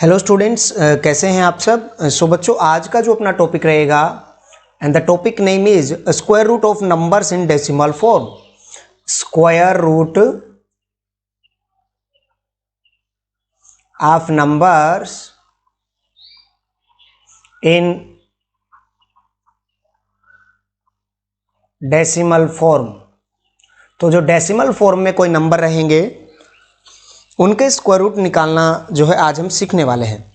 Hello students, कैसे हैं आप सब। बच्चों आज का जो अपना टॉपिक रहेगा and the topic name is square root of numbers in decimal form. Square root of numbers in decimal form. तो जो डेसिमल फॉर्म में कोई नंबर रहेंगे उनके स्क्वायर रूट निकालना जो है आज हम सीखने वाले हैं।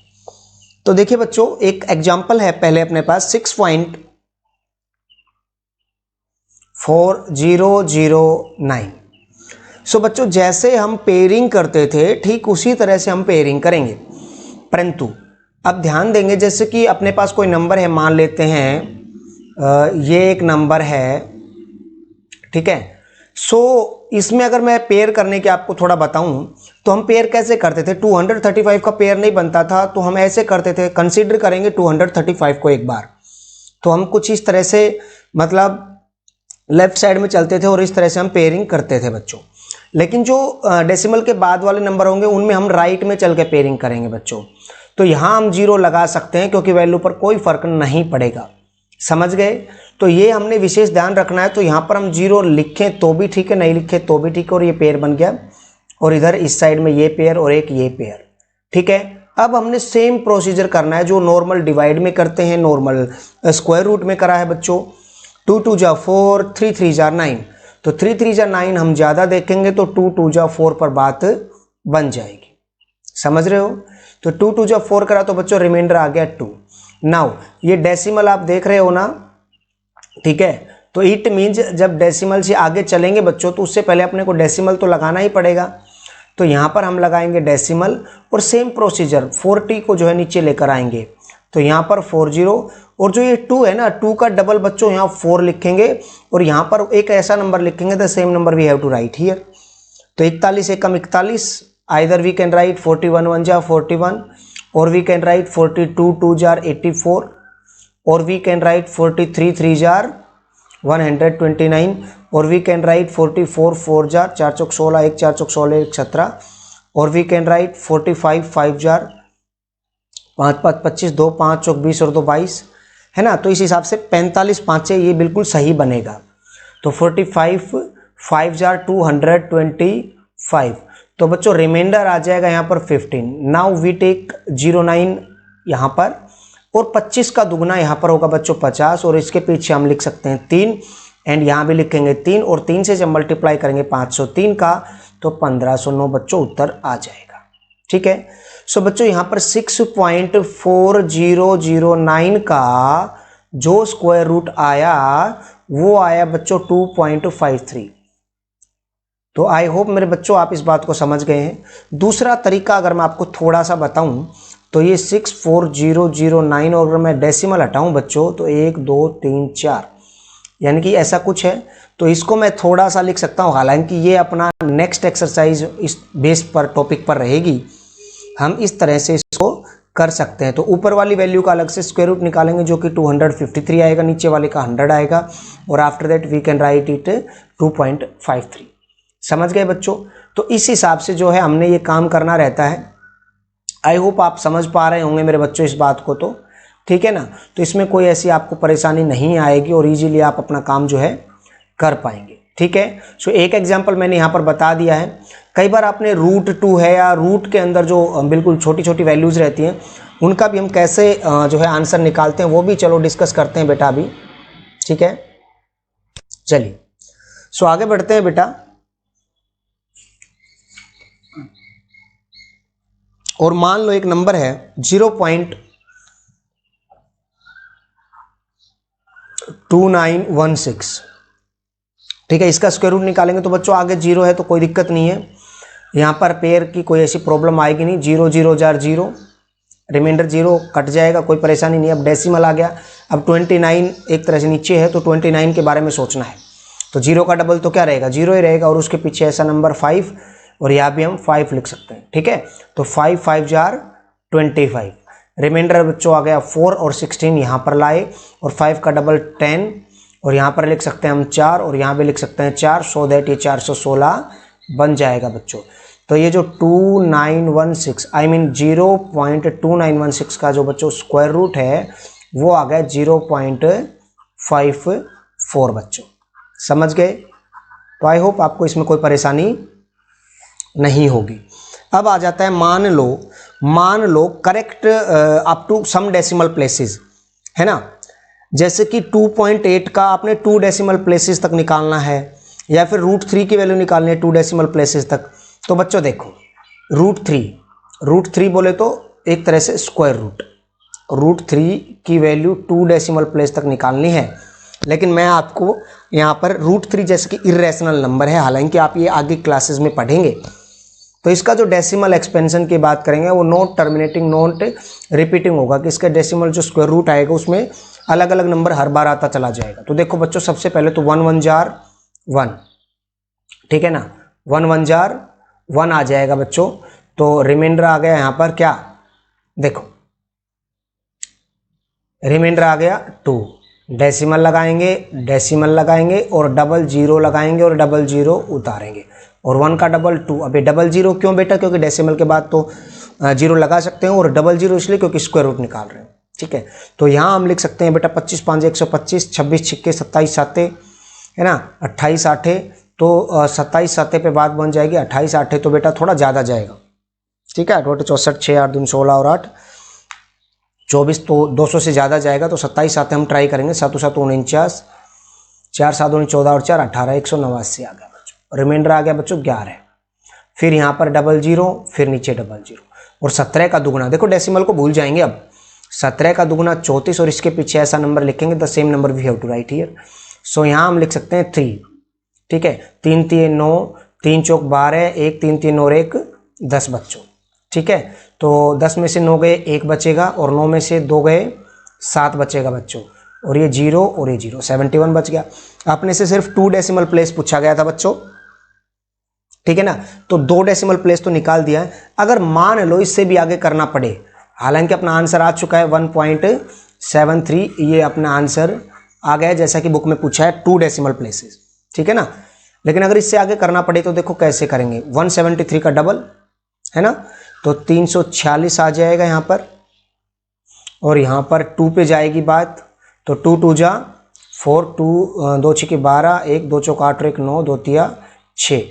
तो देखिए बच्चों, एक एग्जांपल है पहले अपने पास 6.4009। बच्चों जैसे हम पेयरिंग करते थे ठीक उसी तरह से हम पेयरिंग करेंगे, परंतु अब ध्यान देंगे जैसे कि अपने पास कोई नंबर है, मान लेते हैं ये एक नंबर है, ठीक है। इसमें अगर मैं पेयर करने के आपको थोड़ा बताऊं तो हम पेयर कैसे करते थे। 235 का पेयर नहीं बनता था तो हम ऐसे करते थे, कंसीडर करेंगे 235 को एक बार, तो हम कुछ इस तरह से मतलब लेफ्ट साइड में चलते थे और इस तरह से हम पेयरिंग करते थे बच्चों। लेकिन जो डेसिमल के बाद वाले नंबर होंगे उनमें हम राइट में चल के पेयरिंग करेंगे बच्चों। तो यहाँ हम 0 लगा सकते हैं क्योंकि वैल्यू पर कोई फर्क नहीं पड़ेगा, समझ गए। तो ये हमने विशेष ध्यान रखना है। तो यहाँ पर हम 0 लिखें तो भी ठीक है, नहीं लिखे तो भी ठीक है, और ये पेयर बन गया। और इधर इस साइड में ये पेयर और एक ये पेयर, ठीक है। अब हमने सेम प्रोसीजर करना है जो नॉर्मल डिवाइड में करते हैं, नॉर्मल स्क्वायर रूट में करा है बच्चों। 2 2 जा 4, 3 3 जा 9। तो 3 3 जा 9 हम ज़्यादा देखेंगे तो 2 2 जा 4 पर बात बन जाएगी, समझ रहे हो। तो 2 2 जा 4 करा तो बच्चों रिमाइंडर आ गया 2। नाउ ये डेसिमल आप देख रहे हो ना, ठीक है। तो इट मीन्स जब डेसिमल से आगे चलेंगे बच्चों तो उससे पहले अपने को डेसिमल तो लगाना ही पड़ेगा। तो यहाँ पर हम लगाएंगे डेसिमल और सेम प्रोसीजर 40 को जो है नीचे लेकर आएंगे। तो यहाँ पर 40 और जो ये 2 है ना, 2 का डबल बच्चों यहाँ 4 लिखेंगे और यहाँ पर एक ऐसा नंबर लिखेंगे the same number we have to write here. तो 41 एकम 41, आइदर वी कैन राइट 41 1 जा 41 और वी कैन राइट 42 2 जार 84 और वी कैन राइट 43 3 जार 129 और वी कैन राइट 44 4 जार 4 चौक 16 1 4 चौक 16 1 17 और वी कैन राइट 45 5 जार 5 5 25 2 5 चौक 20 और 2 22, है ना। तो इस हिसाब से 45 5 ये बिल्कुल सही बनेगा। तो 45 5 जार 225। तो बच्चों रिमाइंडर आ जाएगा यहाँ पर 15। नाउ वी टेक 09 यहाँ पर और 25 का दुगना यहाँ पर होगा बच्चों 50 और इसके पीछे हम लिख सकते हैं 3 एंड यहाँ भी लिखेंगे 3 और 3 से जब मल्टीप्लाई करेंगे 503 का तो 1509 बच्चों उत्तर आ जाएगा, ठीक है। बच्चों यहाँ पर 6.4009 का जो स्क्वायर रूट आया वो आया बच्चों 2.53। तो आई होप मेरे बच्चों आप इस बात को समझ गए हैं। दूसरा तरीका अगर मैं आपको थोड़ा सा बताऊं तो ये 64009 और अगर मैं डेसिमल हटाऊं बच्चों तो 1 2 3 4 यानी कि ऐसा कुछ है। तो इसको मैं थोड़ा सा लिख सकता हूं, हालांकि ये अपना नेक्स्ट एक्सरसाइज इस बेस पर टॉपिक पर रहेगी, हम इस तरह से इसको कर सकते हैं। तो ऊपर वाली वैल्यू का अलग से स्क्वायर रूट निकालेंगे जो कि 253 आएगा, नीचे वाले का 100 आएगा और after that we can write it 2.53। समझ गए बच्चों। तो इस हिसाब से जो है हमने ये काम करना रहता है। आई होप आप समझ पा रहे होंगे मेरे बच्चों इस बात को, तो ठीक है ना। तो इसमें कोई ऐसी आपको परेशानी नहीं आएगी और इजीली आप अपना काम जो है कर पाएंगे, ठीक है। एक एग्जांपल मैंने यहाँ पर बता दिया है। कई बार आपने √2 है या रूट के अंदर जो बिल्कुल छोटी छोटी वैल्यूज़ रहती हैं उनका भी हम कैसे जो है आंसर निकालते हैं वो भी चलो डिस्कस करते हैं बेटा अभी, ठीक है। चलिए आगे बढ़ते हैं बेटा। और मान लो एक नंबर है 0.2916, ठीक है। इसका स्क्वायर रूट निकालेंगे तो बच्चों आगे 0 है तो कोई दिक्कत नहीं है, यहाँ पर पेयर की कोई ऐसी प्रॉब्लम आएगी नहीं। 0 0 जार 0, रिमाइंडर 0 कट जाएगा, कोई परेशानी नहीं। अब डेसिमल आ गया, अब 29 एक तरह से नीचे है तो 29 के बारे में सोचना है। तो 0 का डबल तो क्या रहेगा, 0 ही रहेगा और उसके पीछे ऐसा नंबर 5 और यहाँ भी हम 5 लिख सकते हैं, ठीक है। तो 5 5 जार 25, रिमाइंडर बच्चों आ गया 4 और 16 यहाँ पर लाए और 5 का डबल 10 और यहाँ पर लिख सकते हैं हम 4 और यहाँ भी लिख सकते हैं 4, सो दैट ये 416 बन जाएगा बच्चों। तो ये जो 2916 आई मीन 0.2916 का जो बच्चों स्क्वायर रूट है वो आ गया 0.54 बच्चों। समझ गए? तो आई होप आपको इसमें कोई परेशानी नहीं होगी। अब आ जाता है मान लो correct up to some decimal places, है ना। जैसे कि 2.8 का आपने 2 डेसिमल प्लेसेस तक निकालना है, या फिर √3 की वैल्यू निकालनी है 2 डेसिमल प्लेसेस तक। तो बच्चों देखो, √3 बोले तो एक तरह से स्क्वायर √3 की वैल्यू 2 डेसिमल प्लेस तक निकालनी है। लेकिन मैं आपको यहाँ पर √3 जैसे कि इर्रेशनल नंबर है, हालांकि आप ये आगे क्लासेस में पढ़ेंगे, तो इसका जो डेसिमल एक्सपेंशन की बात करेंगे वो नॉट टर्मिनेटिंग नॉट रिपीटिंग होगा, कि इसका डेसिमल जो स्क्वायर रूट आएगा उसमें अलग अलग नंबर हर बार आता चला जाएगा। तो देखो बच्चों, सबसे पहले तो 1 1 जार 1, ठीक है ना, 1 1 जार 1 आ जाएगा बच्चों। तो रिमाइंडर आ गया यहाँ पर क्या, देखो रिमाइंडर आ गया 2, डेसिमल लगाएंगे और डबल जीरो लगाएंगे और डबल जीरो उतारेंगे, और 1 का डबल 2। अभी डबल जीरो क्यों बेटा, क्योंकि डेसिमल के बाद तो जीरो लगा सकते हैं, और डबल जीरो इसलिए क्योंकि स्क्वायर रूट निकाल रहे हैं, ठीक है। तो यहाँ हम लिख सकते हैं बेटा 25 5 125, 26 6 27 7 है ना, 28 8, तो 27 7 पे बात बन जाएगी, 28 8 तो बेटा थोड़ा ज़्यादा जाएगा, ठीक है। 28 64 6 8 2 16 और 8 24, तो 200 से ज़्यादा जाएगा। तो 27 7 हम ट्राई करेंगे, 7 7 49, 4 7 14 और 4 18, 189 आ गया बच्चों। रिमाइंडर आ गया बच्चों 11, फिर यहाँ पर डबल जीरो, फिर नीचे डबल जीरो, और 17 का दुगुना, देखो डेसिमल को भूल जाएंगे अब, 17 का दुगुना 34, और इसके पीछे ऐसा नंबर लिखेंगे, the same number we have to write here. So यहाँ हम लिख सकते हैं 3, ठीक है। 3 3 9, 3 चौक 12, 1 3 3 और 1 10 बच्चों, ठीक है। तो 10 में से 9 गए 1 बचेगा, और 9 में से 2 गए 7 बचेगा बच्चों, और ये 0 और ये 0, 71 बच गया। अपने से सिर्फ 2 डेसिमल प्लेस पूछा गया था बच्चों, ठीक है ना, तो 2 डेसिमल प्लेस तो निकाल दिया है। अगर मान लो इससे भी आगे करना पड़े, हालांकि अपना आंसर आ चुका है 1.73, ये अपना आंसर आ गया है जैसा कि बुक में पूछा है 2 डेसिमल प्लेसेस, ठीक है ना। लेकिन अगर इससे आगे करना पड़े तो देखो कैसे करेंगे, 173 का डबल है ना, तो 346 आ जाएगा यहाँ पर, और यहाँ पर 2 पे जाएगी बात, तो 2 2 जा 4, 2 2 6 12, 1 2 चौक 8 और 1 9, 2 3 6,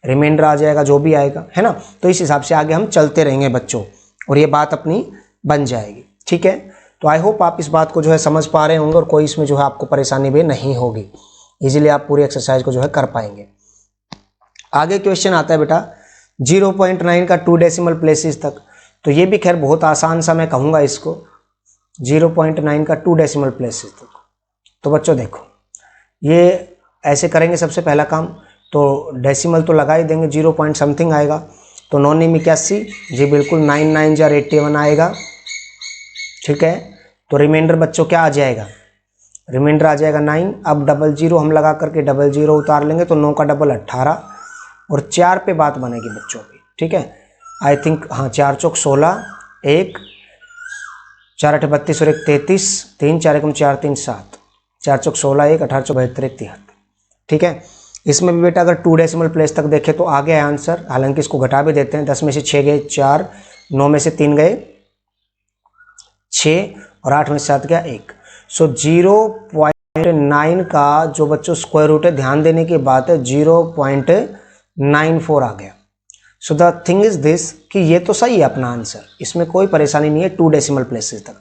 रिमाइंडर आ जाएगा जो भी आएगा, है ना। तो इस हिसाब से आगे हम चलते रहेंगे बच्चों, और ये बात अपनी बन जाएगी, ठीक है। तो आई होप आप इस बात को जो है समझ पा रहे होंगे, और कोई इसमें जो है आपको परेशानी भी नहीं होगी, इजीली आप पूरी एक्सरसाइज को जो है कर पाएंगे। आगे क्वेश्चन आता है बेटा 0.9 का 2 डेसिमल प्लेसेस तक। तो ये भी खैर बहुत आसान सा मैं कहूँगा इसको, 0.9 का 2 डेसिमल प्लेसेस तक। तो बच्चों देखो, ये ऐसे करेंगे, सबसे पहला काम तो डेसिमल तो लगा ही देंगे, 0 पॉइंट समथिंग आएगा, तो 9 9 81 जी बिल्कुल, 9 9 जार 81 आएगा, ठीक है। तो रिमाइंडर बच्चों क्या आ जाएगा, रिमाइंडर आ जाएगा 9। अब डबल जीरो हम लगा करके डबल जीरो उतार लेंगे, तो 9 का डबल 18, और 4 पे बात बनेगी बच्चों की, ठीक है। आई थिंक हाँ, 4 चौक 16, 1 4 8 32 और 1 33, 3 4 1 4 3 7, 4 चौक 16, 1 18 72 1 73, ठीक है। इसमें भी बेटा अगर 2 डेसिमल प्लेस तक देखें तो आ गया आंसर, हालांकि इसको घटा भी देते हैं, 10 में से 6 गए 4, 9 में से 3 गए 6, और 8 में से 7 गया 1। सो 0.9 का जो बच्चों स्क्वायर रूट है, ध्यान देने की बात है, 0.94 आ गया। So the thing is this कि ये तो सही है अपना आंसर, इसमें कोई परेशानी नहीं है 2 डेसिमल प्लेसेस तक।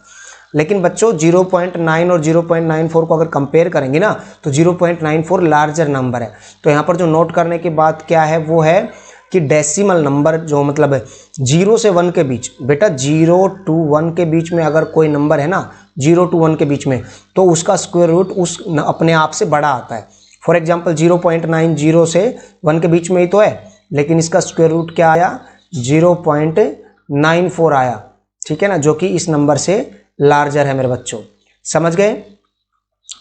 लेकिन बच्चों 0.9 और 0.94 को अगर कंपेयर करेंगे ना, तो 0.94 लार्जर नंबर है। तो यहाँ पर जो नोट करने की बात क्या है, वो है कि डेसिमल नंबर जो मतलब है 0 से 1 के बीच, बेटा 0 to 1 के बीच में अगर कोई नंबर है ना, 0 to 1 के बीच में, तो उसका स्क्वायर रूट उस अपने आप से बड़ा आता है। फॉर एग्जाम्पल 0.9 0 से 1 के बीच में ही तो है, लेकिन इसका स्क्वायर रूट क्या आया, 0.94 आया, ठीक है ना, जो कि इस नंबर से लार्जर है मेरे बच्चों, समझ गए।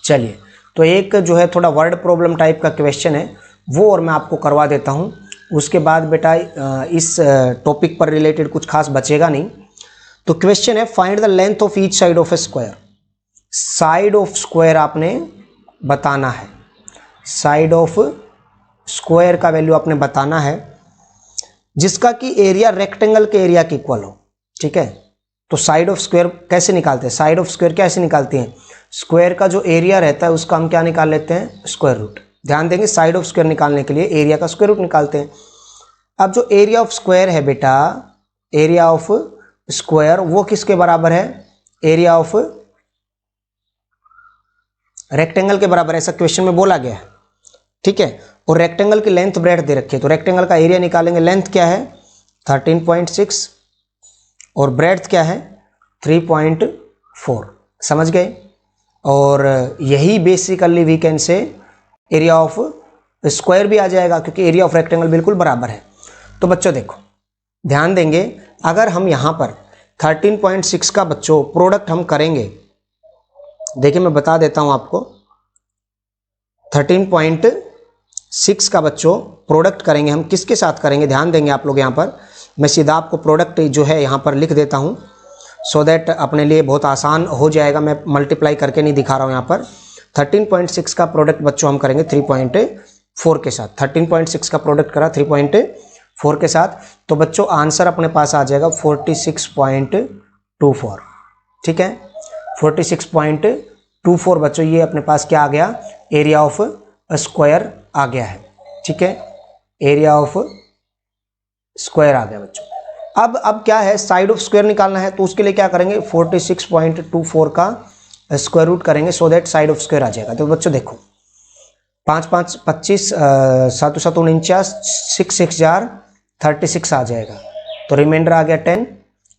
चलिए, तो एक जो है थोड़ा वर्ड प्रॉब्लम टाइप का क्वेश्चन है, वो और मैं आपको करवा देता हूँ। उसके बाद बेटा इस टॉपिक पर रिलेटेड कुछ खास बचेगा नहीं। तो क्वेश्चन है, find the length of each side of A square. Side of square आपने बताना है, साइड ऑफ स्क्वायर का वैल्यू आपने बताना है। जिसका कि एरिया रेक्टेंगल के एरिया के इक्वल हो। ठीक है, तो साइड ऑफ स्क्वायर कैसे निकालते हैं? साइड ऑफ स्क्वायर कैसे निकालते हैं? स्क्वायर का जो एरिया रहता है उसका हम क्या निकाल लेते हैं? Square root. ध्यान देंगे, साइड ऑफ स्क्वायर निकालने के लिए एरिया का स्क्वायर रूट निकालते हैं। अब जो एरिया ऑफ स्क्वायर है बेटा, एरिया ऑफ स्क्वायर वो किसके बराबर है? एरिया ऑफ रेक्टेंगल के बराबर, ऐसा क्वेश्चन में बोला गया है। ठीक है, और रेक्टेंगल की लेंथ ब्रेड दे रखी है, तो रेक्टेंगल का एरिया निकालेंगे। लेंथ क्या है? 13.6 और ब्रेड्थ क्या है? 3.4। समझ गए? और यही basically we can say area of square भी आ जाएगा, क्योंकि एरिया ऑफ रेक्टेंगल बिल्कुल बराबर है। तो बच्चों देखो, ध्यान देंगे, अगर हम यहाँ पर 13.6 का बच्चों प्रोडक्ट हम करेंगे, देखिए मैं बता देता हूँ आपको, 13.6 का बच्चों प्रोडक्ट करेंगे हम किसके साथ करेंगे? ध्यान देंगे आप लोग, यहाँ पर मैं सीधा आपको प्रोडक्ट जो है यहाँ पर लिख देता हूँ, सो दैट अपने लिए बहुत आसान हो जाएगा। मैं मल्टीप्लाई करके नहीं दिखा रहा हूँ यहाँ पर। 13.6 का प्रोडक्ट बच्चों हम करेंगे 3.4 के साथ। 13.6 का प्रोडक्ट करा 3.4 के साथ, तो बच्चों आंसर अपने पास आ जाएगा 46.24। ठीक है, 46.24 बच्चों, ये अपने पास क्या आ गया? एरिया ऑफ स्क्वायर आ गया है। ठीक है, एरिया ऑफ स्क्वायर आ गया बच्चों। अब क्या है? साइड ऑफ स्क्वायर निकालना है, तो उसके लिए क्या करेंगे? 46.24 का स्क्वायर रूट करेंगे, so that side of square आ जाएगा। तो बच्चों देखो, 5 5 25, 7 7 49, 6 6 जार 36 आ जाएगा, तो रिमाइंडर आ गया 10।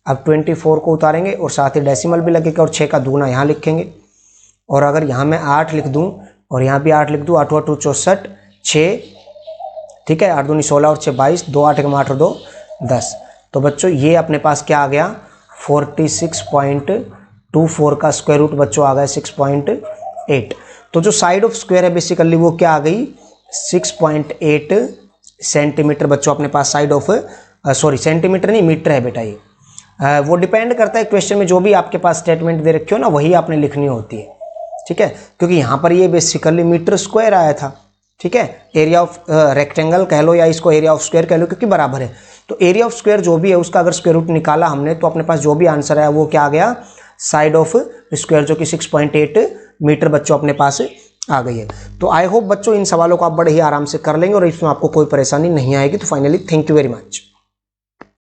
अब 24 को उतारेंगे और साथ ही डेसिमल भी लगेगा, और 6 का दूना यहाँ लिखेंगे। और अगर यहाँ मैं 8 लिख दूँ और यहाँ भी 8 लिख दूँ, 8 8 64, 6, ठीक है, 8 दूनी 16 और 6 22, 2 8 8 और 2 10। तो बच्चों ये अपने पास क्या आ गया? 46.24 का स्क्वायर रूट बच्चों आ गया 6.8। तो जो साइड ऑफ स्क्वायर है बेसिकली वो क्या आ गई? 6.8 सेंटीमीटर बच्चों अपने पास साइड ऑफ, सॉरी सेंटीमीटर नहीं, मीटर है बेटा ये। वो डिपेंड करता है क्वेश्चन में जो भी आपके पास स्टेटमेंट दे रखी हो ना, वही आपने लिखनी होती है। ठीक है, क्योंकि यहाँ पर ये बेसिकली मीटर स्क्वायर आया था। ठीक है, एरिया ऑफ रेक्टेंगल कह लो या इसको एरिया ऑफ स्क्वायर कह लो, क्योंकि बराबर है। तो एरिया ऑफ स्क्वायर जो भी है उसका अगर स्क्वायर रूट निकाला हमने, तो अपने पास जो भी आंसर है वो क्या आ गया? साइड ऑफ स्क्वायर, जो कि 6.8 मीटर बच्चों अपने पास आ गई है। तो आई होप बच्चों इन सवालों को आप बड़े ही आराम से कर लेंगे और इसमें आपको कोई परेशानी नहीं आएगी। तो finally thank you very much.